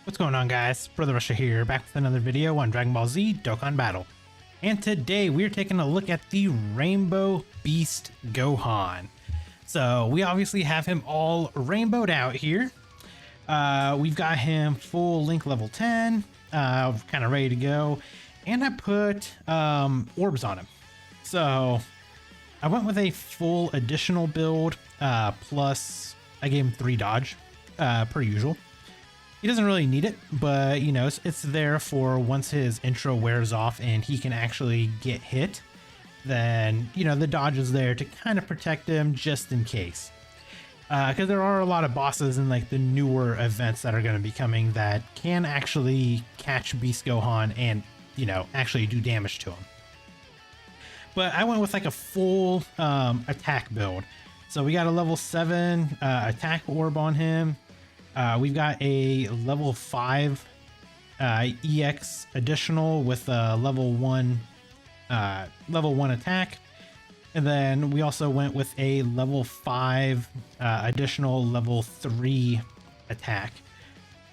What's going on, guys? Brother Russia here, back with another video on Dragon Ball Z Dokkan Battle. And today we're taking a look at the Rainbow Beast Gohan. So we obviously have him all rainbowed out here. We've got him full link level 10, kind of ready to go. And I put orbs on him. So I went with a full additional build, plus I gave him 3 dodge, per usual. He doesn't really need it, but you know, it's there for once his intro wears off and he can actually get hit, then you know the dodge is there to kind of protect him just in case. Because there are a lot of bosses in like the newer events that are going to be coming that can actually catch Beast Gohan and you know actually do damage to him. But I went with like a full attack build. So we got a level 7 attack orb on him. We've got a level 5 EX additional with a level 1 attack, and then we also went with a level 5 additional level 3 attack.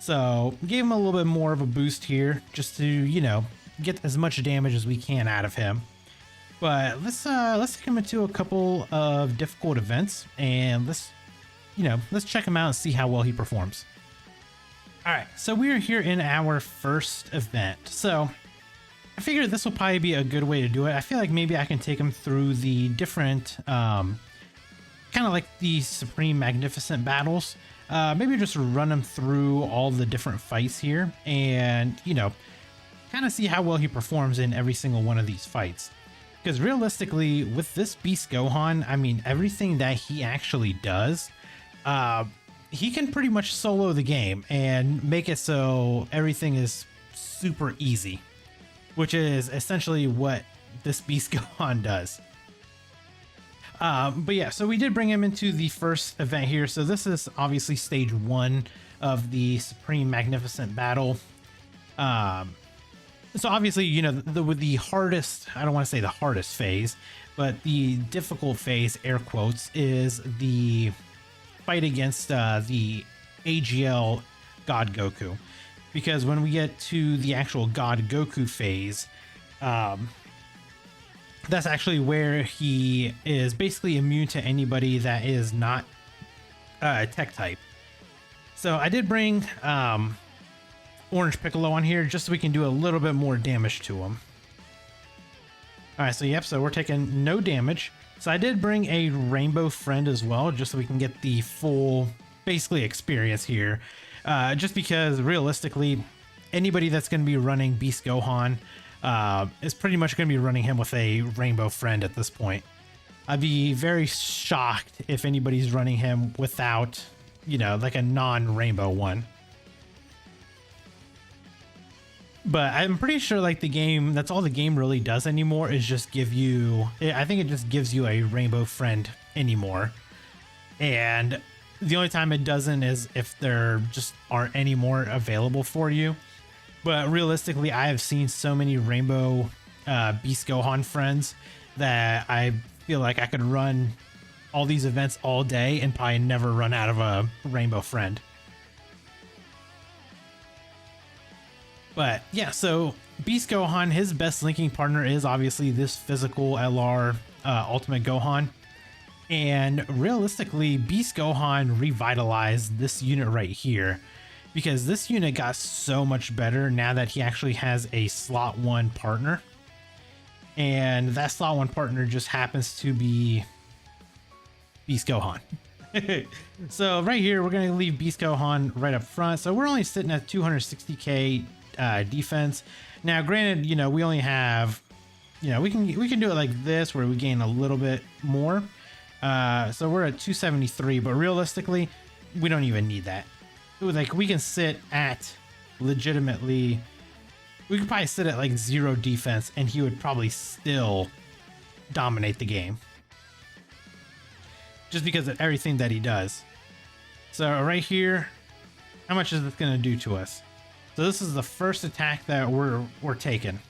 So gave him a little bit more of a boost here, just to you know get as much damage as we can out of him. But let's take him into a couple of difficult events and let's check him out and see how well he performs. All right, so we are here in our first event. So I figured this will probably be a good way to do it. I feel like maybe I can take him through the different, kind of like the Supreme Magnificent battles. Maybe just run him through all the different fights here and, you know, kind of see how well he performs in every single one of these fights. Because realistically, with this Beast Gohan, I mean, everything that he actually does, he can pretty much solo the game and make it so everything is super easy, which is essentially what this Beast Gohan does. But yeah, so we did bring him into the first event here. So this is obviously stage 1 of the Supreme Magnificent battle. So obviously, you know, with the hardest, I don't want to say the hardest phase, but the difficult phase, air quotes, is the fight against the AGL God Goku. Because when we get to the actual God Goku phase, that's actually where he is basically immune to anybody that is not tech type. So I did bring Orange Piccolo on here just so we can do a little bit more damage to him. All right, so yep, so we're taking no damage. So I did bring a Rainbow Friend as well, just so we can get the full, basically, experience here. Just because, realistically, anybody that's going to be running Beast Gohan is pretty much going to be running him with a Rainbow Friend at this point. I'd be very shocked if anybody's running him without, you know, like a non-Rainbow one. But I'm pretty sure like the game, that's all the game really does anymore is just give you, I think it just gives you a Rainbow Friend anymore. And the only time it doesn't is if there just aren't any more available for you. But realistically, I have seen so many Rainbow Beast Gohan friends that I feel like I could run all these events all day and probably never run out of a Rainbow Friend. But yeah, so Beast Gohan, his best linking partner is obviously this physical LR Ultimate Gohan. And realistically, Beast Gohan revitalized this unit right here because this unit got so much better now that he actually has a slot 1 partner. And that slot 1 partner just happens to be Beast Gohan. So right here, we're going to leave Beast Gohan right up front. So we're only sitting at 260k defense. Now granted, you know, we only have, you know, we can do it like this where we gain a little bit more. So we're at 273, but realistically we don't even need that. Like we can sit at legitimately, we could probably sit at like 0 defense and he would probably still dominate the game just because of everything that he does. So right here, how much is this going to do to us? So this is the first attack that we're taking.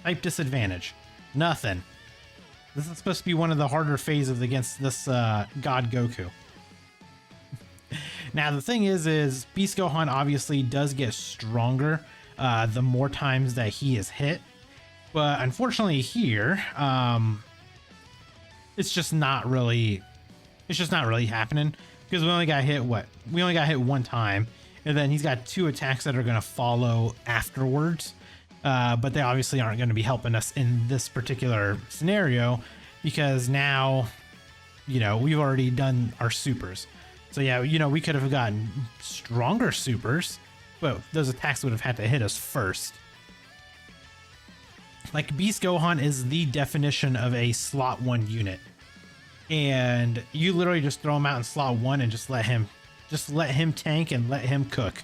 Type disadvantage. Nothing. This is supposed to be one of the harder phases against this God Goku. Now the thing is Beast Gohan obviously does get stronger the more times that he is hit, but unfortunately here, it's just not really happening, because we only got hit one time, and then he's got 2 attacks that are going to follow afterwards, but they obviously aren't going to be helping us in this particular scenario, because now, you know, we've already done our supers. So yeah, you know, we could have gotten stronger supers, but those attacks would have had to hit us first. Like, Beast Gohan is the definition of a slot 1 unit. And you literally just throw him out in slot 1 and just let him tank and let him cook.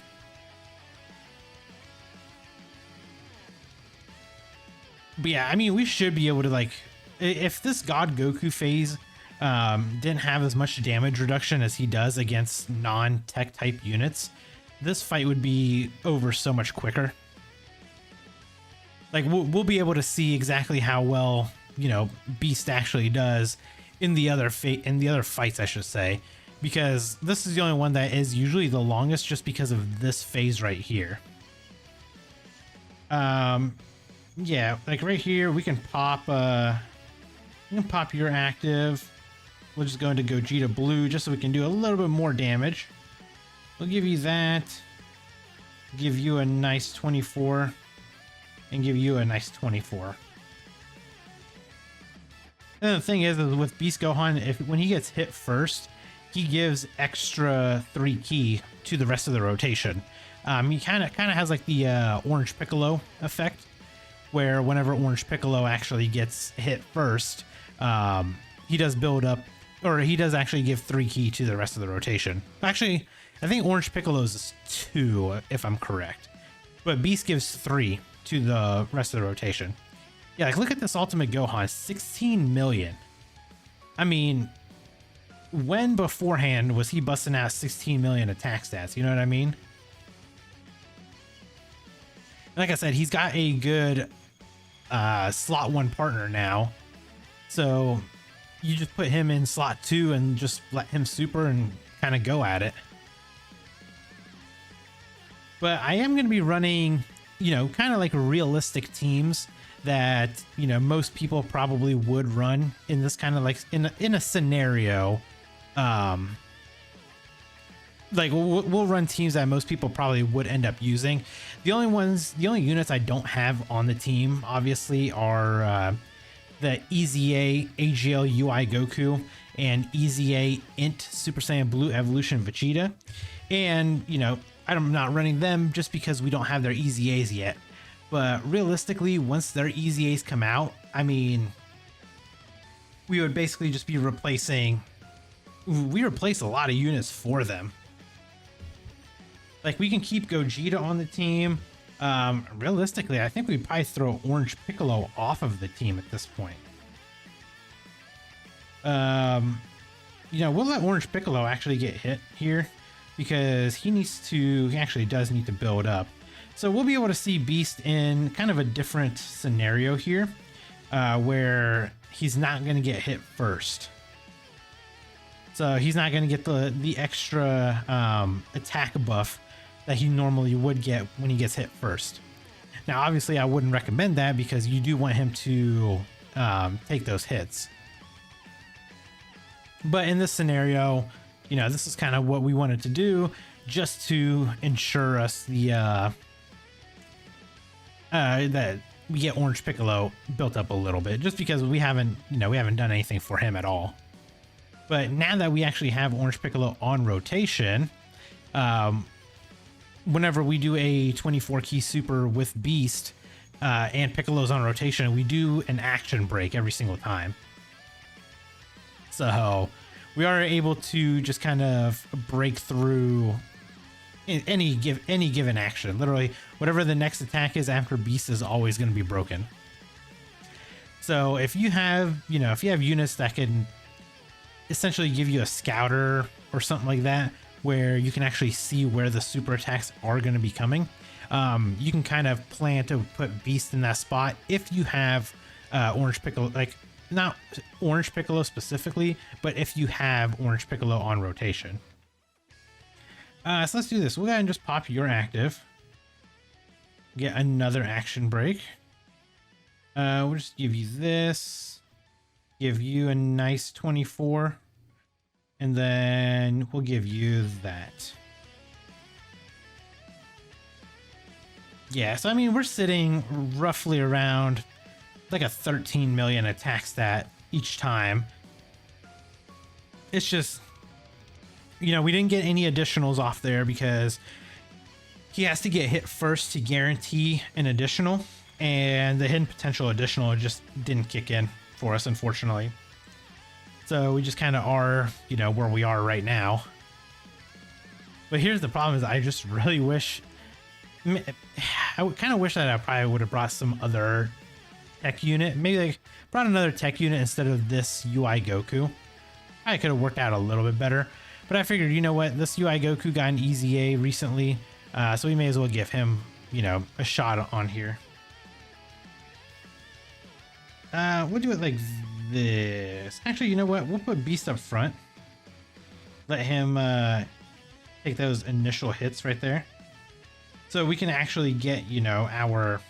But yeah, I mean, we should be able to, like, if this God Goku phase didn't have as much damage reduction as he does against non-tech type units, this fight would be over so much quicker. Like, we'll be able to see exactly how well, you know, Beast actually does in the other fights, I should say, because this is the only one that is usually the longest, just because of this phase right here. Yeah, like right here we can pop your active. We'll just go into Gogeta Blue just so we can do a little bit more damage. We'll give you that. Give you a nice 24. And give you a nice 24. And the thing is with Beast Gohan, when he gets hit first, he gives extra 3 ki to the rest of the rotation. He kind of has like the Orange Piccolo effect, where whenever Orange Piccolo actually gets hit first, he does build up, or he does actually give 3 ki to the rest of the rotation. Actually, I think Orange Piccolo's is 2, if I'm correct. But Beast gives 3 to the rest of the rotation. Yeah, like, look at this Ultimate Gohan, 16 million. I mean, when beforehand was he busting out 16 million attack stats? You know what I mean? Like I said, he's got a good slot 1 partner now. So you just put him in slot 2 and just let him super and kind of go at it. But I am going to be running, you know, kind of like realistic teams that, you know, most people probably would run in this kind of like in a scenario. Like, we'll run teams that most people probably would end up using. The only units I don't have on the team, obviously, are the EZA AGL UI Goku and EZA Int Super Saiyan Blue Evolution Vegeta. And, you know, I'm not running them just because we don't have their EZAs yet. But realistically, once their EZAs come out, I mean, we would basically just be replacing... We replace a lot of units for them. Like, we can keep Gogeta on the team. Realistically, I think we'd probably throw Orange Piccolo off of the team at this point. You know, we'll let Orange Piccolo actually get hit here, because he actually does need to build up. So we'll be able to see Beast in kind of a different scenario here, where he's not going to get hit first. So he's not going to get the extra attack buff that he normally would get when he gets hit first. Now, obviously, I wouldn't recommend that, because you do want him to take those hits. But in this scenario, you know, this is kind of what we wanted to do, just to ensure us the that we get Orange Piccolo built up a little bit, just because we haven't done anything for him at all. But now that we actually have Orange Piccolo on rotation, whenever we do a 24 key super with Beast and Piccolo's on rotation, we do an action break every single time. So we are able to just kind of break through any given action. Literally, whatever the next attack is after Beast is always going to be broken. So if you have, units that can essentially give you a scouter or something like that, where you can actually see where the super attacks are going to be coming, you can kind of plan to put Beast in that spot if you have Orange Piccolo, like not Orange Piccolo specifically, but if you have Orange Piccolo on rotation. So let's do this. We'll go ahead and just pop your active. Get another action break. We'll just give you this. Give you a nice 24. And then we'll give you that. Yeah, so I mean, we're sitting roughly around like a 13 million attack stat each time. It's just, you know, we didn't get any additionals off there because he has to get hit first to guarantee an additional, and the hidden potential additional just didn't kick in for us, unfortunately. So we just kind of are, you know, where we are right now. But here's the problem: is I just really wish, I kind of wish that I probably would have brought some other tech unit. Maybe like brought another tech unit instead of this UI Goku. I could have worked out a little bit better. But I figured, you know what, this UI Goku got an easy A recently, so we may as well give him, you know, a shot on here. We'll do it like this. Actually, you know what, we'll put Beast up front. Let him take those initial hits right there. So we can actually get, you know, our...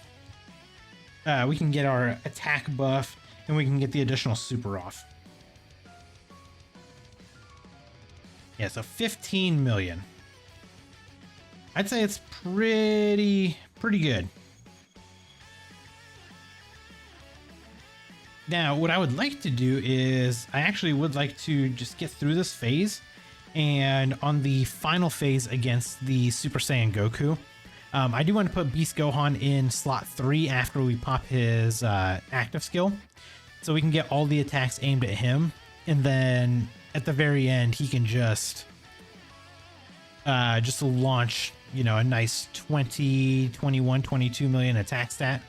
we can get our attack buff, and we can get the additional super off. Yeah, so 15 million. I'd say it's pretty good. Now, what I would like to do is I actually would like to just get through this phase, and on the final phase against the Super Saiyan Goku, I do want to put Beast Gohan in slot 3 after we pop his active skill, so we can get all the attacks aimed at him, and then at the very end he can just launch, you know, a nice 20, 21, 22 million attack stat.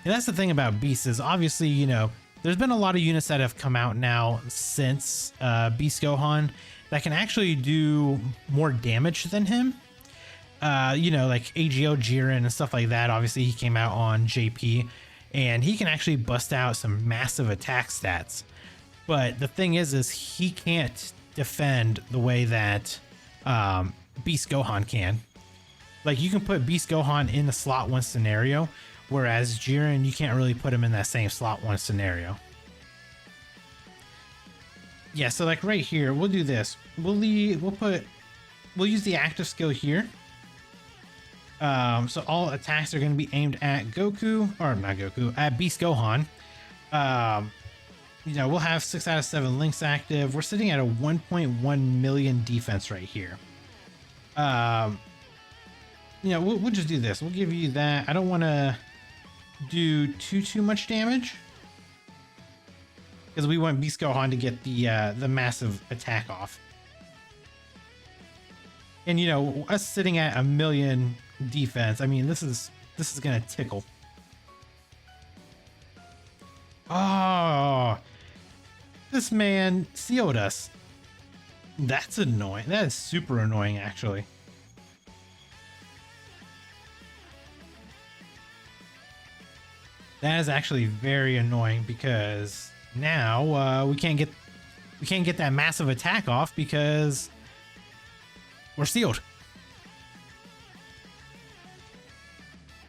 And that's the thing about Beast is obviously, you know, there's been a lot of units that have come out now since Beast Gohan that can actually do more damage than him. You know, like AGO Jiren and stuff like that. Obviously, he came out on JP, and he can actually bust out some massive attack stats. But the thing is he can't defend the way that Beast Gohan can. Like, you can put Beast Gohan in the slot 1 scenario, whereas Jiren, you can't really put him in that same slot 1 scenario. Yeah, so like right here, we'll do this. We'll use the active skill here. So all attacks are going to be aimed at Goku, or not Goku, at Beast Gohan. You know, we'll have 6 out of 7 links active. We're sitting at a 1.1 million defense right here. You know, we'll just do this. We'll give you that. I don't want to do too much damage, because we want Beast Gohan to get the massive attack off. And you know, us sitting at a million defense, I mean, this is gonna tickle. Oh, this man sealed us. That's annoying. That is super annoying, actually. That is actually very annoying, because now we can't get that massive attack off because we're sealed.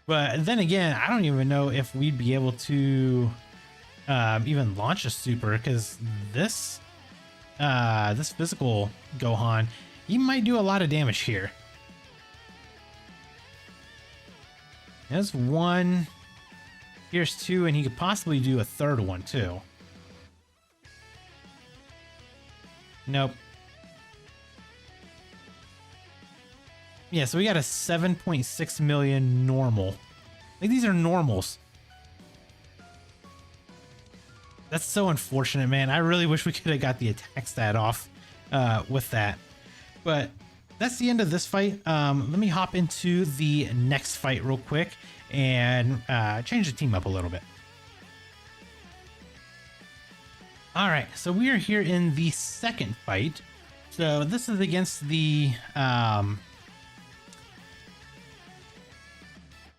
But then again, I don't even know if we'd be able to even launch a super, because this physical Gohan, he might do a lot of damage here. There's one. Here's 2, and he could possibly do a 3rd one too. Nope. Yeah, so we got a 7.6 million normal. Like, these are normals. That's so unfortunate, man. I really wish we could have got the attack stat off with that. But that's the end of this fight. Let me hop into the next fight real quick and change the team up a little bit. All right, so we are here in the second fight. So this is against the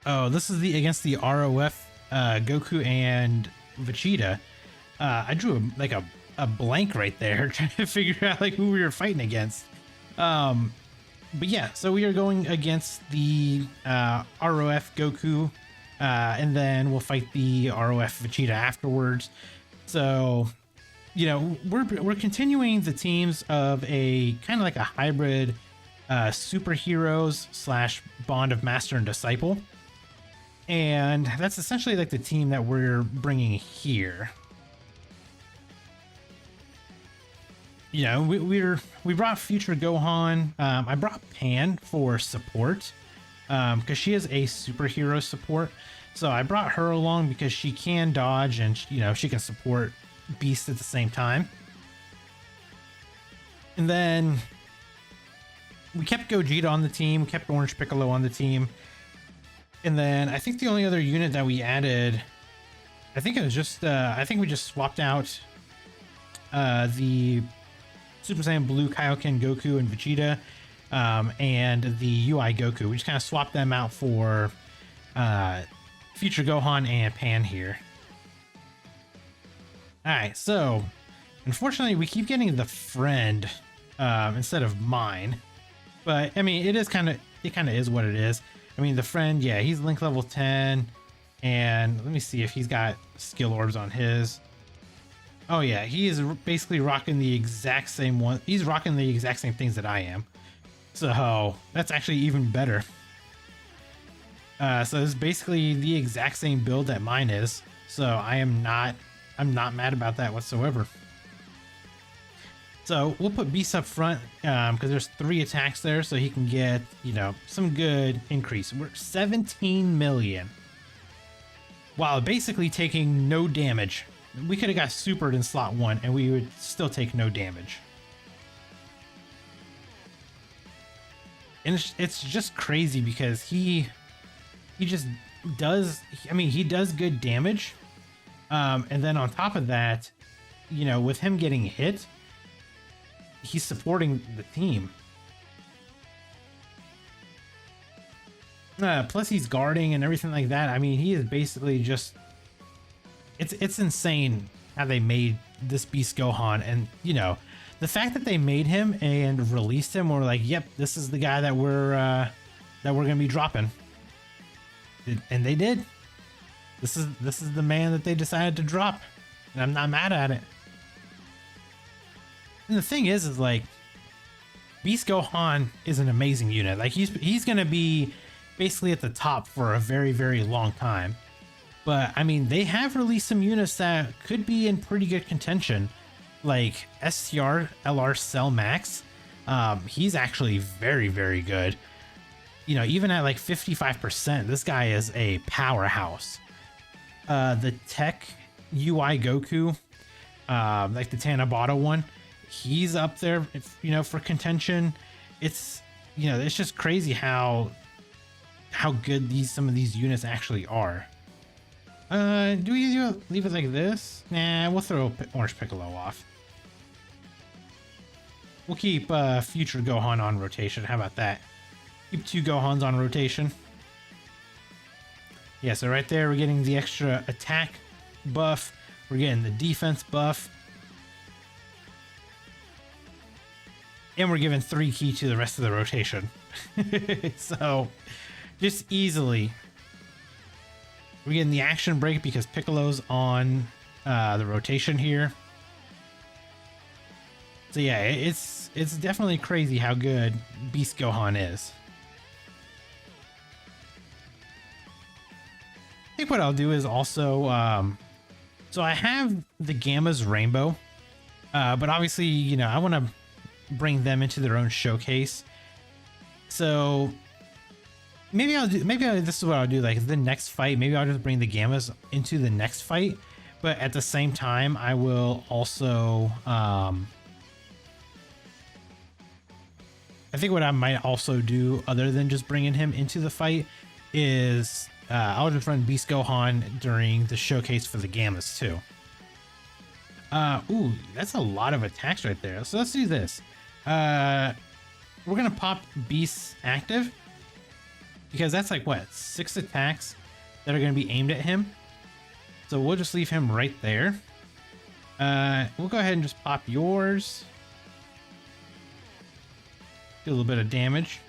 against the ROF Goku and Vegeta. I drew like a a blank right there trying to figure out like who we were fighting against. But yeah, so we are going against the ROF Goku, and then we'll fight the ROF Vegeta afterwards. So, you know, we're continuing the teams of a kind of like a hybrid superheroes slash bond of master and disciple. And that's essentially like the team that we're bringing here. You know, we brought Future Gohan. I brought Pan for support because she is a superhero support. So I brought her along because she can dodge and, you know, she can support Beast at the same time. And then we kept Gogeta on the team, kept Orange Piccolo on the team. And then I think the only other unit that we added, I think it was just, I think we just swapped out the Super Saiyan Blue Kaioken Goku and Vegeta, and the UI Goku. We just kind of swapped them out for Future Gohan and Pan here. Alright, so unfortunately we keep getting the friend instead of mine. But I mean it kind of is what it is. I mean the friend, yeah, he's link level 10, and let me see if he's got skill orbs on his. Oh yeah, he is basically rocking the exact same one. He's rocking the exact same things that I am. So that's actually even better. So it's basically the exact same build that mine is. So I'm not mad about that whatsoever. So we'll put Beast up front because there's 3 attacks there, so he can get, you know, some good increase. We're 17 million while basically taking no damage. We could have got supered in slot 1 and we would still take no damage. And it's just crazy because he just does, I mean, he does good damage. And then on top of that, you know, with him getting hit, he's supporting the team. Plus he's guarding and everything like that. I mean, he is basically just, it's insane how they made this Beast Gohan. And you know, the fact that they made him and released him, we're like, yep, this is the guy that we're gonna be dropping. And they did. This is the man that they decided to drop, and I'm not mad at it. And the thing is like, Beast Gohan is an amazing unit. Like he's gonna be basically at the top for a very, very long time. But I mean, they have released some units that could be in pretty good contention, like STR LR Cell Max. He's actually very, very good. You know, even at like 55%, this guy is a powerhouse. The Tech UI Goku, like the Tanabata one, he's up there, you know, for contention. It's, you know, it's just crazy how good some of these units actually are. Do we leave it like this? Nah, we'll throw Orange Piccolo off. We'll keep Future Gohan on rotation. How about that? Keep 2 Gohans on rotation. Yeah, so right there we're getting the extra attack buff. We're getting the defense buff. And we're giving 3 ki to the rest of the rotation. So, just easily. We're getting the action break because Piccolo's on the rotation here. So yeah, it's definitely crazy how good Beast Gohan is. I think what I'll do is also, so I have the Gamma's Rainbow, but obviously, you know, I want to bring them into their own showcase. So maybe this is what I'll do. Like the next fight, maybe I'll just bring the Gammas into the next fight, but at the same time, I will also, I think what I might also do other than just bringing him into the fight is I'll just run Beast Gohan during the showcase for the Gammas too. Ooh, that's a lot of attacks right there. So let's do this. We're gonna pop Beast active because that's like what, 6 attacks that are gonna be aimed at him. So we'll just leave him right there. We'll go ahead and just pop yours. Do a little bit of damage.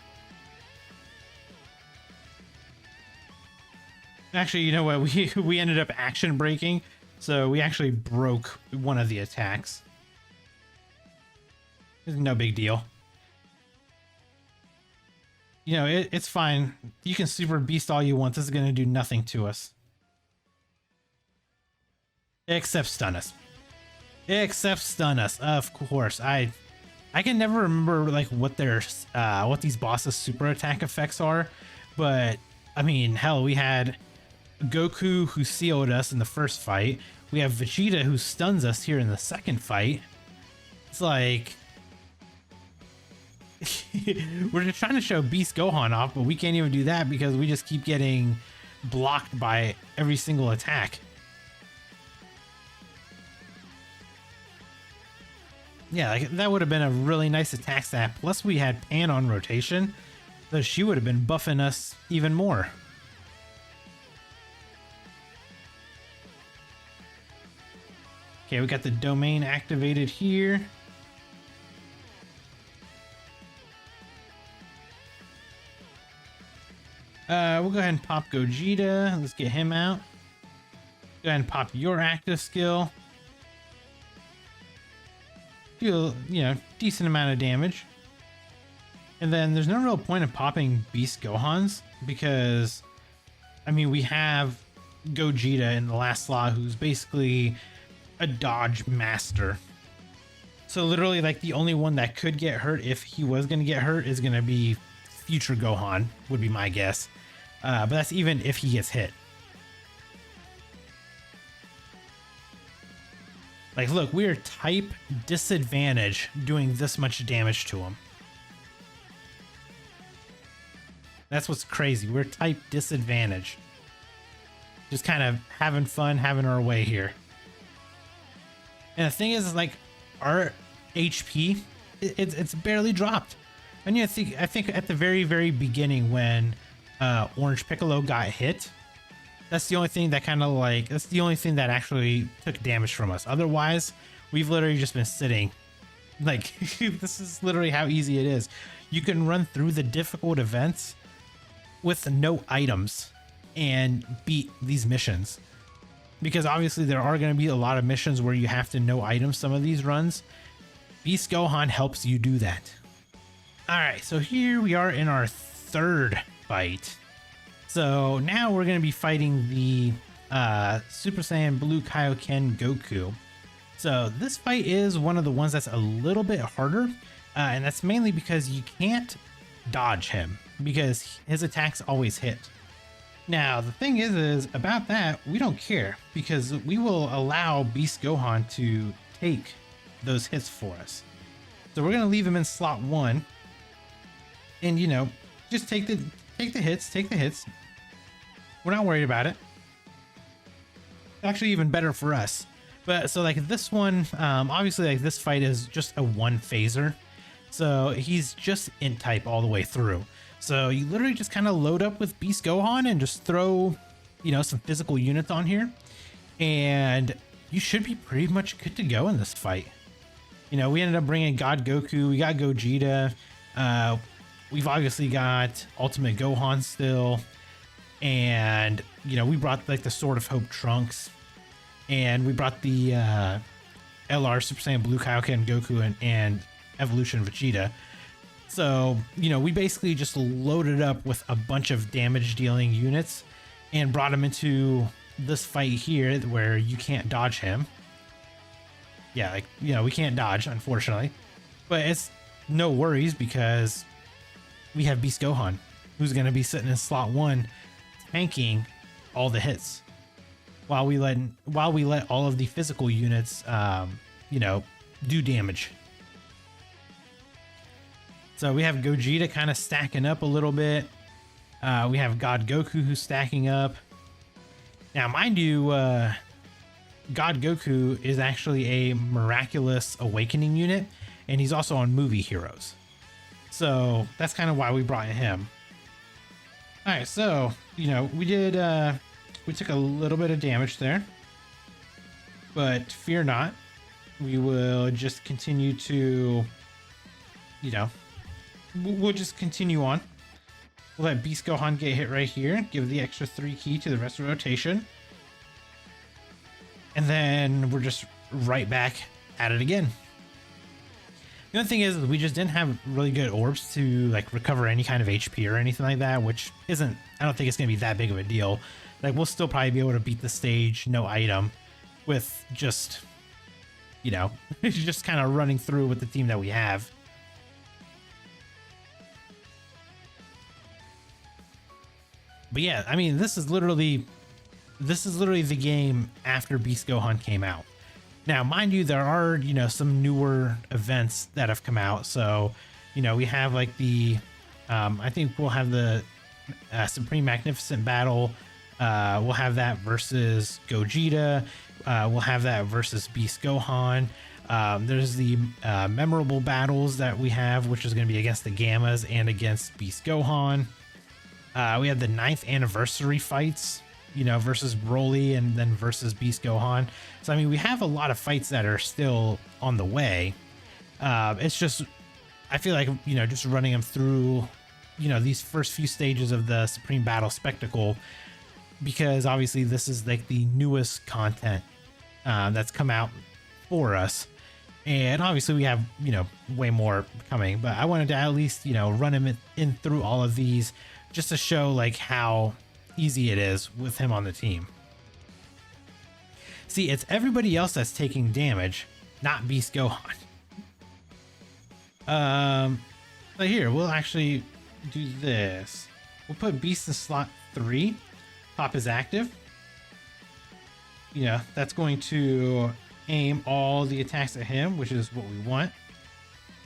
Actually, you know what? We ended up action breaking, so we actually broke one of the attacks. It's no big deal. You know, it's fine. You can super beast all you want. This is going to do nothing to us. Except stun us. Except stun us, of course. I can never remember like what their what these bosses' super attack effects are, but I mean, hell, we had Goku who sealed us in the first fight. We have Vegeta who stuns us here in the second fight. It's like we're just trying to show Beast Gohan off, but we can't even do that because we just keep getting blocked by every single attack. Yeah, like that would have been a really nice attack stat. Plus we had Pan on rotation, so she would have been buffing us even more. Okay, we got the domain activated here. We'll go ahead and pop Gogeta. Let's get him out. Go ahead and pop your active skill. Do, you know, decent amount of damage. And then there's no real point in popping Beast Gohans because, I mean, we have Gogeta in the last slot who's basically a dodge master. So literally, like, the only one that could get hurt if he was going to get hurt is going to be future Gohan, would be my guess. But that's even if he gets hit. Like, look, we are type disadvantage doing this much damage to him. That's what's crazy. We're type disadvantage. Just kind of having fun, having our way here. And the thing is, like, our HP, it's barely dropped. And I think at the very, very beginning when Orange Piccolo got hit, that's the only thing that kind of like, that's the only thing that actually took damage from us. Otherwise, we've literally just been sitting. Like, this is literally how easy it is. You can run through the difficult events with no items and beat these missions. Because obviously there are going to be a lot of missions where you have to no items some of these runs. Beast Gohan helps you do that. Alright, so here we are in our third fight. So now we're going to be fighting the Super Saiyan Blue Kaioken Goku. So this fight is one of the ones that's a little bit harder, and that's mainly because you can't dodge him because his attacks always hit. Now the thing is about that, we don't care because we will allow Beast Gohan to take those hits for us. So we're going to leave him in slot 1 and, you know, just take the hits. We're not worried about it. It's actually even better for us. But so like this one, obviously like this fight is just a one phaser. So he's just int type all the way through. So you literally just kind of load up with Beast Gohan and just throw, you know, some physical units on here. And you should be pretty much good to go in this fight. You know, we ended up bringing God Goku. We got Gogeta. We've obviously got Ultimate Gohan still. And, you know, we brought like the Sword of Hope Trunks. And we brought the LR Super Saiyan Blue Kaioken Goku and Evolution Vegeta. So, you know, we basically just loaded up with a bunch of damage dealing units and brought him into this fight here where you can't dodge him. Yeah, like, you know, we can't dodge, unfortunately. But it's no worries because we have Beast Gohan, who's going to be sitting in slot 1 tanking all the hits while we let all of the physical units you know, do damage. So we have Gogeta kind of stacking up a little bit. We have God Goku who's stacking up. Now mind you, God Goku is actually a Miraculous Awakening unit, and he's also on Movie Heroes. So that's kind of why we brought him. Alright, so, you know, we took a little bit of damage there. But fear not, we will just continue to, you know, we'll just continue on. We'll let Beast Gohan get hit right here, give the extra 3 key to the rest of the rotation. And then we're just right back at it again. The other thing is we just didn't have really good orbs to like recover any kind of HP or anything like that, which isn't, I don't think it's going to be that big of a deal. Like we'll still probably be able to beat the stage, no item, with just, you know, just kind of running through with the team that we have. But yeah, I mean, this is literally the game after Beast Gohan came out. Now, mind you, there are, you know, some newer events that have come out. So, you know, we have like the, I think we'll have the Supreme Magnificent Battle. We'll have that versus Gogeta. We'll have that versus Beast Gohan. There's the memorable battles that we have, which is going to be against the Gammas and against Beast Gohan. We have the 9th anniversary fights, you know, versus Broly and then versus Beast Gohan. So, I mean, we have a lot of fights that are still on the way. It's just, I feel like, you know, just running them through, you know, these first few stages of the Supreme Battle Spectacle, because obviously this is like the newest content that's come out for us. And obviously we have, you know, way more coming, but I wanted to at least, you know, run him in through all of these just to show like how easy it is with him on the team. See, it's everybody else that's taking damage, not Beast Gohan. But here, we'll actually do this. We'll put Beast in slot 3, pop his active. Yeah, that's going to aim all the attacks at him, which is what we want.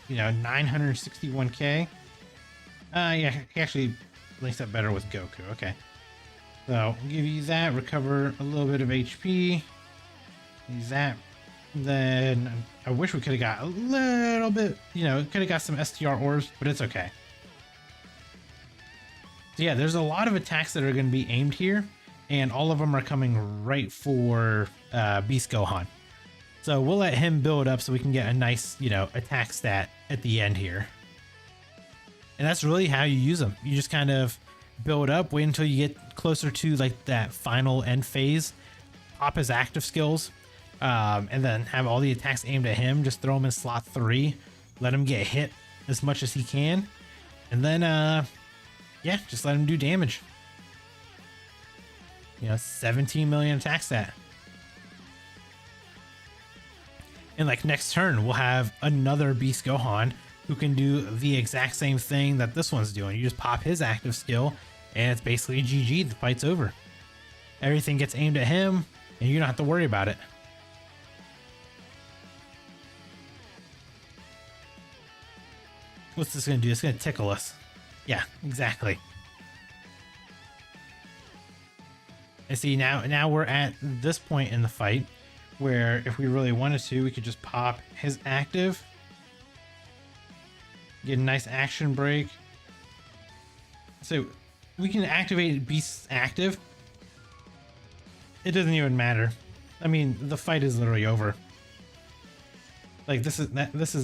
You know, 961k. Yeah, he actually links up better with Goku. Okay. So we'll give you that, recover a little bit of HP. Use that. Then I wish we could have got a little bit, you know, could have got some STR orbs, but it's okay. So yeah, there's a lot of attacks that are going to be aimed here, and all of them are coming right for Beast Gohan. So we'll let him build up so we can get a nice, you know, attack stat at the end here. And that's really how you use them. You just kind of build up, wait until you get closer to like that final end phase, pop his active skills, and then have all the attacks aimed at him. Just throw him in slot 3, let him get hit as much as he can, and then yeah, just let him do damage. You know, 17 million attack stat. And like next turn, we'll have another Beast Gohan who can do the exact same thing that this one's doing. You just pop his active skill, and it's basically GG. The fight's over. Everything gets aimed at him, and you don't have to worry about it. What's this going to do? It's going to tickle us. Yeah, exactly. And see, now we're at this point in the fight where if we really wanted to, we could just pop his active, get a nice action break. So we can activate Beast's active. It doesn't even matter. I mean, the fight is literally over. Like this is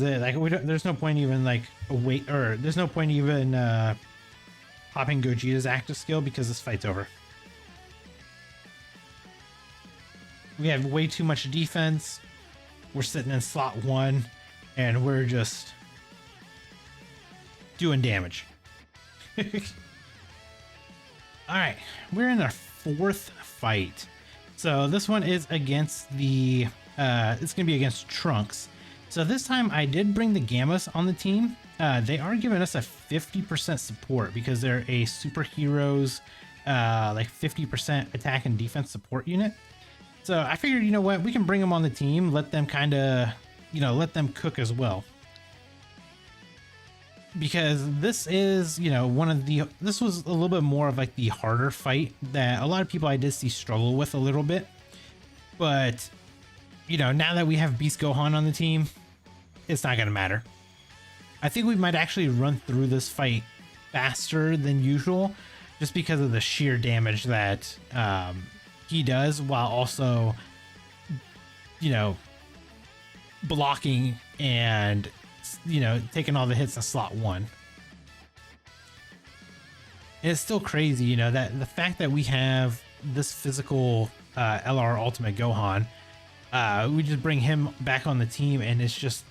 it. Like there's no point even like there's no point even popping Gogeta's active skill because this fight's over. We have way too much defense. We're sitting in slot 1, and we're just doing damage. All right, we're in our 4th fight. So this one is against the, it's gonna be against Trunks. So this time I did bring the Gammas on the team. They are giving us a 50% support because they're a superheroes, like 50% attack and defense support unit. So I figured, you know what, we can bring them on the team, let them kind of, you know, let them cook as well. Because this is, you know, this was a little bit more of like the harder fight that a lot of people I did see struggle with a little bit. But, you know, now that we have Beast Gohan on the team, it's not going to matter. I think we might actually run through this fight faster than usual just because of the sheer damage that he does, while also, you know, blocking and, you know, taking all the hits in slot 1. And it's still crazy, you know, that the fact that we have this physical LR Ultimate Gohan, we just bring him back on the team and it's just,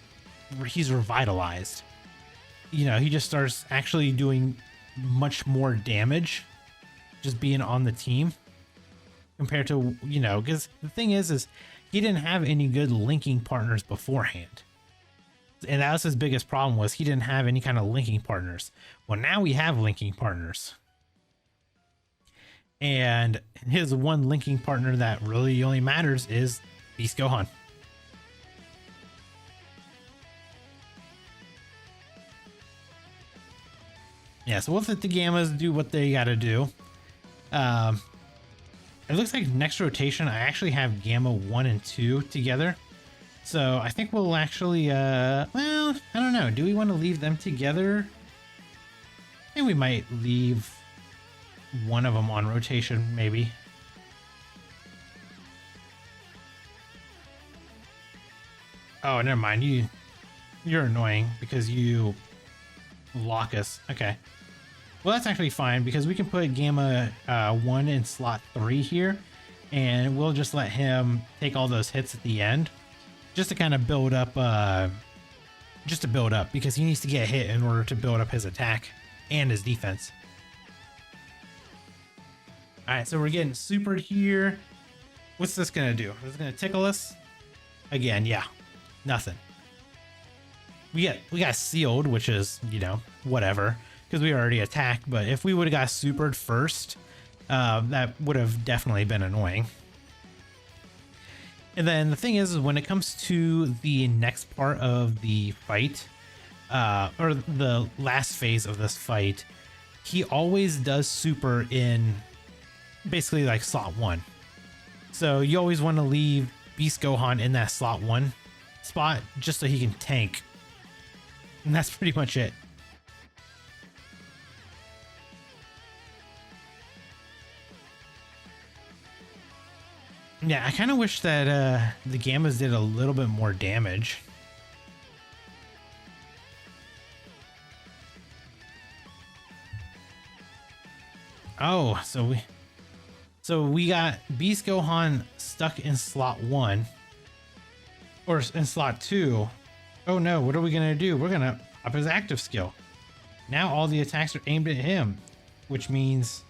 he's revitalized. You know, he just starts actually doing much more damage just being on the team compared to, you know, because the thing is he didn't have any good linking partners beforehand. And that was his biggest problem, was he didn't have any kind of linking partners. Well, now we have linking partners. And his one linking partner that really only matters is Beast Gohan. Yeah, so we'll let the Gammas do what they gotta do. It looks like next rotation I actually have Gamma 1 and 2 together. So I think we'll actually, well, I don't know. Do we want to leave them together? I think we might leave one of them on rotation, maybe. Oh, never mind. You're annoying because you lock us. Okay. Well, that's actually fine because we can put Gamma 1 in slot 3 here, and we'll just let him take all those hits at the end, just to kind of build up, because he needs to get hit in order to build up his attack and his defense. All right, so we're getting supered here. What's this gonna do? Is it gonna tickle us again? Yeah, nothing. We got sealed, which is, you know, whatever, because we already attacked. But if we would have got supered first, that would have definitely been annoying. And then the thing is when it comes to the next part of the fight, or the last phase of this fight, he always does super in basically like slot 1. So you always want to leave Beast Gohan in that slot 1 spot just so he can tank. And that's pretty much it. Yeah, I kind of wish that the Gammas did a little bit more damage. Oh, so we got Beast Gohan stuck in slot 1, or in slot 2. Oh no, what are we gonna do? We're gonna up his active skill. Now all the attacks are aimed at him, which means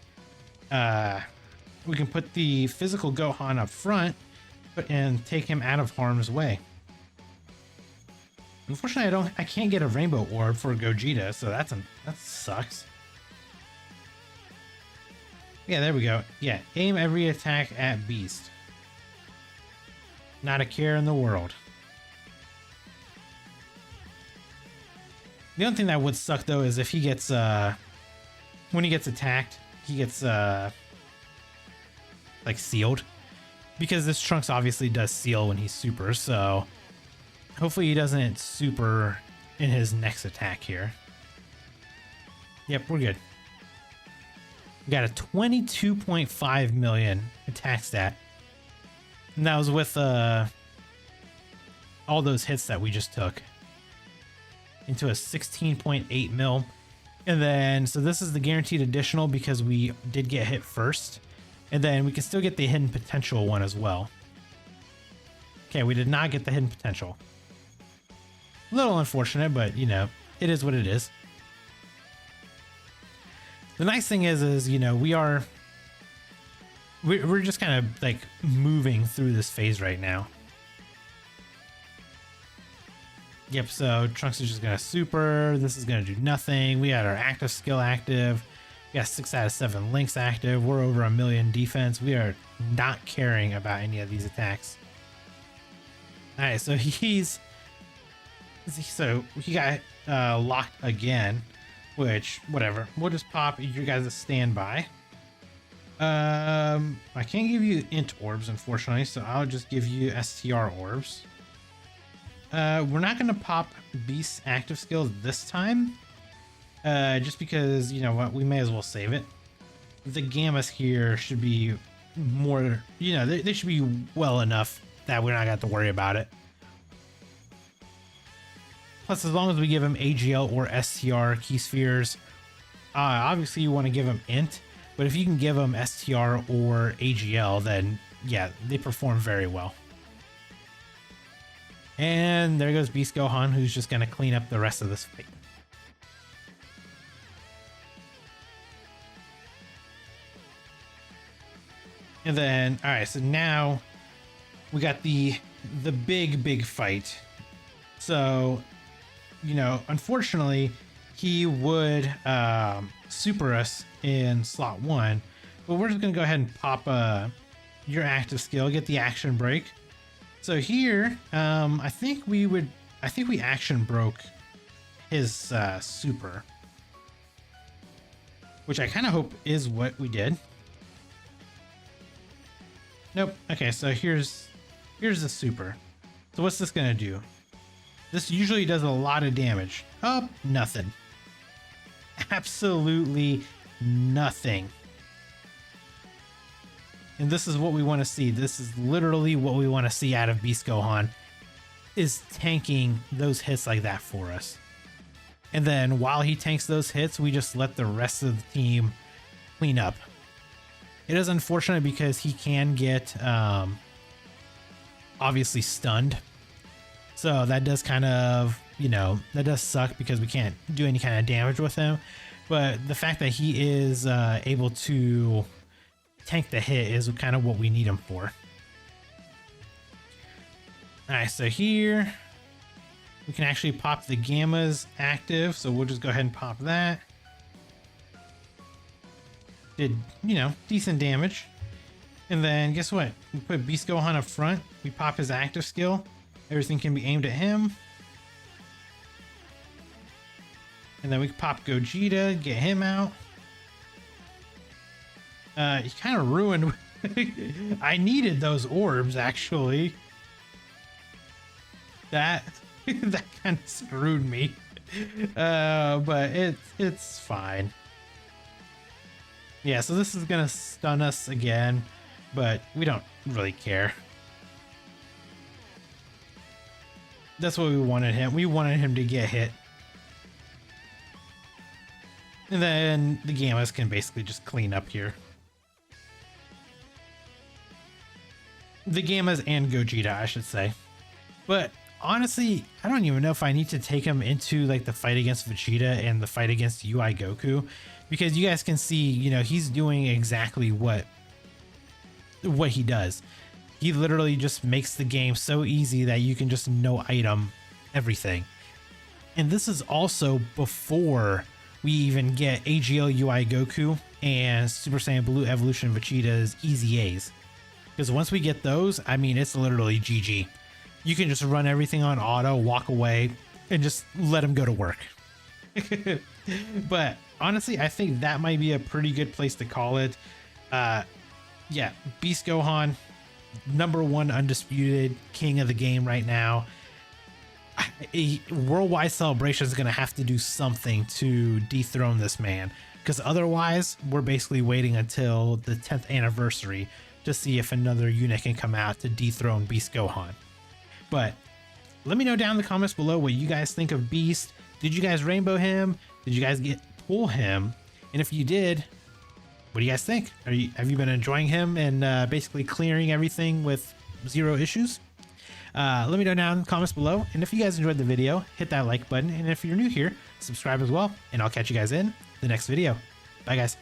we can put the physical Gohan up front and take him out of harm's way. Unfortunately, I can't get a rainbow orb for Gogeta, so that sucks. Yeah, there we go. Yeah, aim every attack at Beast. Not a care in the world. The only thing that would suck though is if he gets when he gets attacked, he gets like sealed, because this Trunks obviously does seal when he's super, so hopefully he doesn't super in his next attack here. Yep, we're good. We got a 22.5 million attack stat, and that was with all those hits that we just took into a 16.8 mil. And then so this is the guaranteed additional because we did get hit first, and then we can still get the hidden potential one as well. Okay, we did not get the hidden potential. A little unfortunate, but you know, it is what it is. The nice thing is you know, we're just kind of like moving through this phase right now. Yep, so Trunks is just gonna super. This is gonna do nothing. We got our active skill active. We got 6 out of 7 links active. We're over 1 million defense. We are not caring about any of these attacks. All right, so he got locked again, which whatever. We'll just pop your guys' standby. I can't give you int orbs, unfortunately, so I'll just give you STR orbs. We're not going to pop Beast's active skills this time, just because, you know what, we may as well save it. The Gammas here should be more, you know, they should be well enough that we're not going to have to worry about it. Plus, as long as we give him AGL or STR key spheres, obviously you want to give him int, but if you can give him STR or AGL, then yeah, they perform very well. And there goes Beast Gohan, who's just going to clean up the rest of this fight. And then, all right, so now we got the big fight. So, you know, unfortunately, he would super us in slot 1, but we're just gonna go ahead and pop your active skill, get the action break. So here, I think we action broke his super, which I kind of hope is what we did. Nope. Okay, so here's the super. So what's this gonna do? This usually does a lot of damage. Oh, nothing. Absolutely nothing. And this is what we want to see. This is literally what we want to see out of Beast Gohan, is tanking those hits like that for us. And then while he tanks those hits, we just let the rest of the team clean up. It is unfortunate because he can get obviously stunned. So that does kind of, you know, that does suck because we can't do any kind of damage with him. But the fact that he is able to tank the hit is kind of what we need him for. Alright, so here we can actually pop the Gamma's active. So we'll just go ahead and pop that. Did, you know, decent damage. And then guess what? We put Beast Gohan up front. We pop his active skill. Everything can be aimed at him. And then we can pop Gogeta, get him out. He kind of ruined. I needed those orbs, actually. That kind of screwed me. But it's fine. Yeah, so this is gonna stun us again, but we don't really care. That's what we wanted him. We wanted him to get hit. And then the Gammas can basically just clean up here. The Gammas and Gogeta, I should say. But honestly, I don't even know if I need to take him into like the fight against Vegeta and the fight against UI Goku, because you guys can see, you know, he's doing exactly what he does. He literally just makes the game so easy that you can just no item everything. And this is also before we even get AGL UI Goku and Super Saiyan Blue Evolution Vegeta's Easy A's. Because once we get those, I mean, it's literally GG. You can just run everything on auto, walk away, and just let him go to work. But honestly, I think that might be a pretty good place to call it. Yeah, Beast Gohan, #1 undisputed king of the game right now. A worldwide celebration is going to have to do something to dethrone this man, because otherwise we're basically waiting until the 10th anniversary to see if another unit can come out to dethrone Beast Gohan. But let me know down in the comments below what you guys think of Beast. Did you guys rainbow him? Did you guys pull him? And if you did, what do you guys think? Have you been enjoying him and basically clearing everything with 0 issues? Let me know down in the comments below. And if you guys enjoyed the video, hit that like button. And if you're new here, subscribe as well. And I'll catch you guys in the next video. Bye, guys.